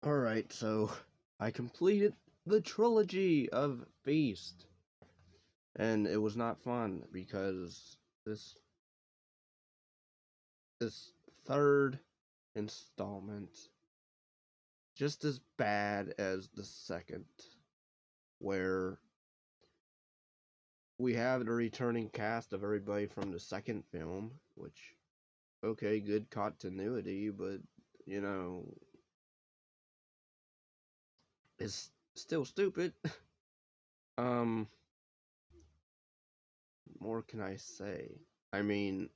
Alright, so I completed the trilogy of Beast. And it was not fun because this third installment just as bad as the second, where we have the returning cast of everybody from the second film, which, okay, good continuity, but, you know, it's still stupid. More can I say? I mean,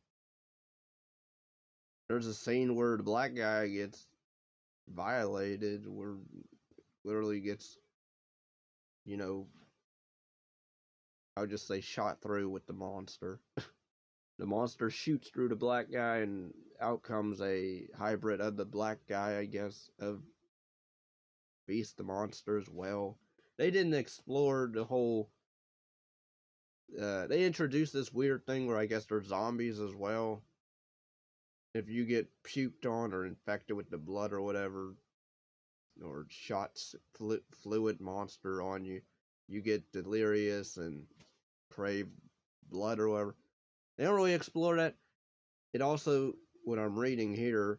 there's a scene where the black guy gets violated, where literally gets, you know, I would just say shot through with the monster. The monster shoots through the black guy, and out comes a hybrid of the black guy, I guess, of Beast the monster as well. They didn't explore the whole. They introduced this weird thing where I guess they're zombies as well. If you get puked on or infected with the blood or whatever, or shots fluid monster on you, you get delirious and crave blood or whatever. They don't really explore that. It also, what I'm reading here,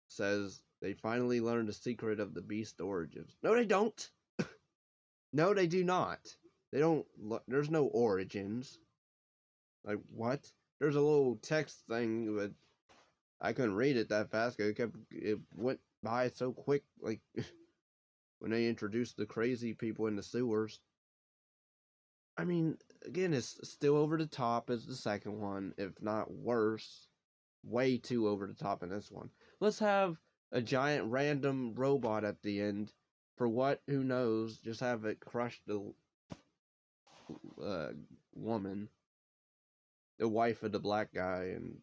says they finally learned the secret of the beast origins. No, they don't. No, they do not. They don't. There's no origins. Like, what? There's a little text thing, but I couldn't read it that fast. It went by so quick. Like when they introduced the crazy people in the sewers. I mean, again, it's still over the top as the second one, if not worse. Way too over the top in this one. Let's have a giant random robot at the end. For what? Who knows? Just have it crush the woman, the wife of the black guy, and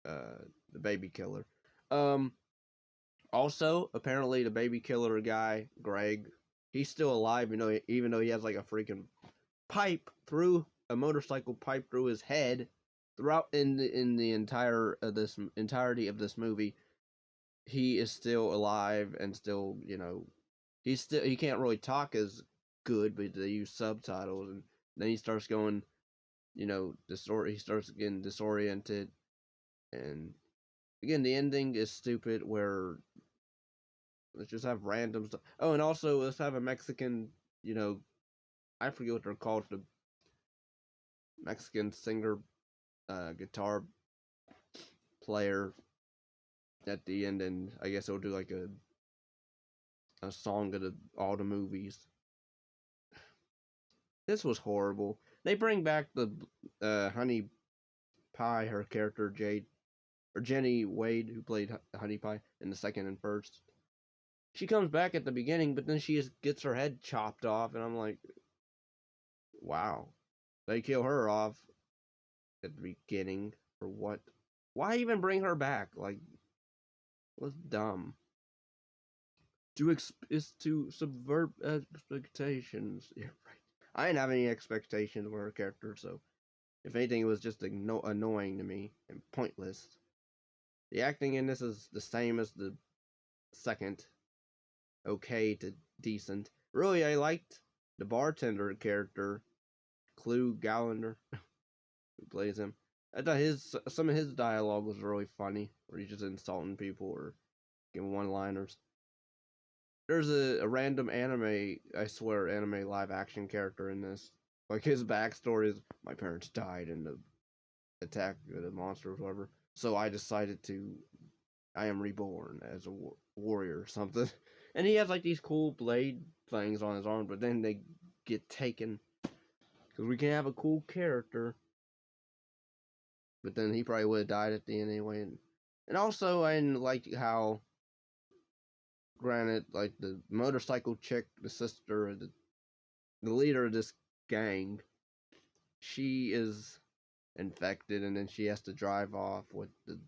the baby killer. Also, apparently the baby killer guy, Greg, he's still alive, even though he has like a freaking pipe through a motorcycle pipe through his head. Throughout in the entirety of this movie, he is still alive and still, he can't really talk as good, but they use subtitles, and then he starts going, he starts getting disoriented, and again, the ending is stupid. Where let's just have random stuff. Oh, and also let's have a Mexican, I forget what they're called, the Mexican singer, guitar player at the end, and I guess it'll do like a song of all the movies. This was horrible. They bring back the Honey Pie, her character Jade, or Jenny Wade, who played Honey Pie in the second and first. She comes back at the beginning, but then she just gets her head chopped off, and I'm like, wow. They kill her off at the beginning for what? Why even bring her back? Like, what's dumb? Is to subvert expectations. Yeah, right. I didn't have any expectations of her character, so if anything, it was just annoying to me and pointless. The acting in this is the same as the second. Okay to decent. Really, I liked the bartender character, Clue Gallagher, who plays him. I thought some of his dialogue was really funny, where he's just insulting people or giving one-liners. There's a random anime live action character in this. Like, his backstory is, my parents died in the attack of the monster or whatever, so I decided I am reborn as a warrior or something. And he has like these cool blade things on his arm, but then they get taken. Because we can have a cool character. But then he probably would have died at the end anyway. And also, I didn't like how, granted, like the motorcycle chick, the sister, the leader of this gang, she is infected, and then she has to drive off with the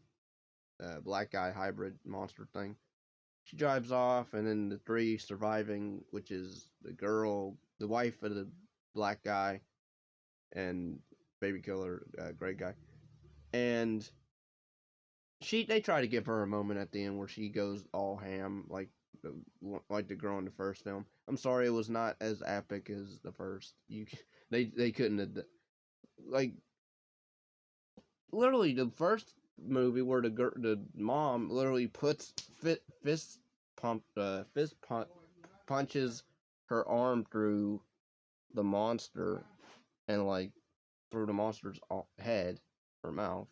black guy hybrid monster thing. She drives off, and then the three surviving, which is the girl, the wife of the black guy, and baby killer, gray guy. And they try to give her a moment at the end where she goes all ham, like like the girl in the first film. I'm sorry, it was not as epic as the first. They couldn't have like literally the first movie where the mom literally puts punches her arm through the monster and like through the monster's head or mouth.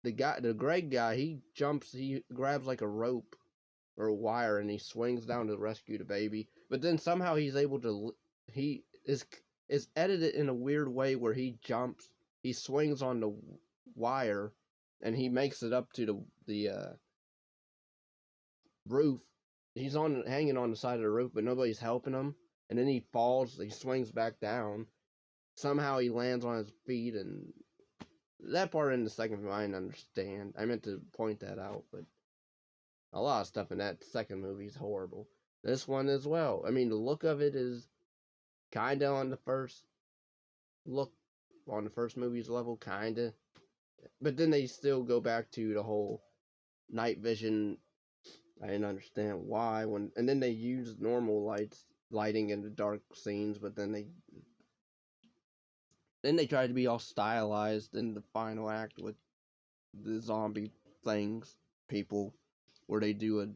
The Greg guy, he grabs like a rope or a wire and he swings down to rescue the baby. But then somehow he's able to. He is edited in a weird way where he swings on the wire, and he makes it up to the roof. He's hanging on the side of the roof, but nobody's helping him. And then he falls. He swings back down. Somehow he lands on his feet, and that part in the second film I didn't understand. I meant to point that out, but a lot of stuff in that second movie is horrible. This one as well. I mean, the look of it is kinda on the first movie's level, kinda. But then they still go back to the whole night vision. I didn't understand why and then they use normal lighting in the dark scenes, but then they try to be all stylized in the final act with the zombie people, where they do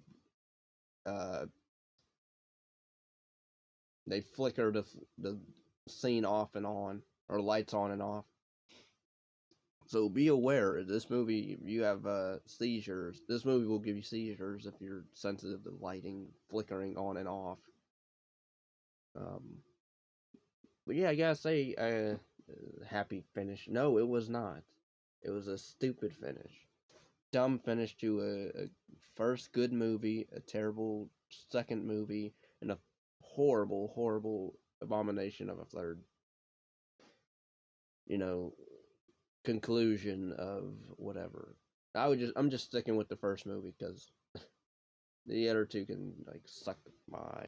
they flicker the scene off and on, or lights on and off. So be aware, this movie, if you have seizures, this movie will give you seizures if you're sensitive to lighting flickering on and off. But yeah, I gotta say, happy finish. No, it was not. It was a stupid finish. Dumb finish to a first good movie, a terrible second movie, and a horrible, horrible abomination of a third. Conclusion of whatever. I'm just sticking with the first movie because the other two can like suck my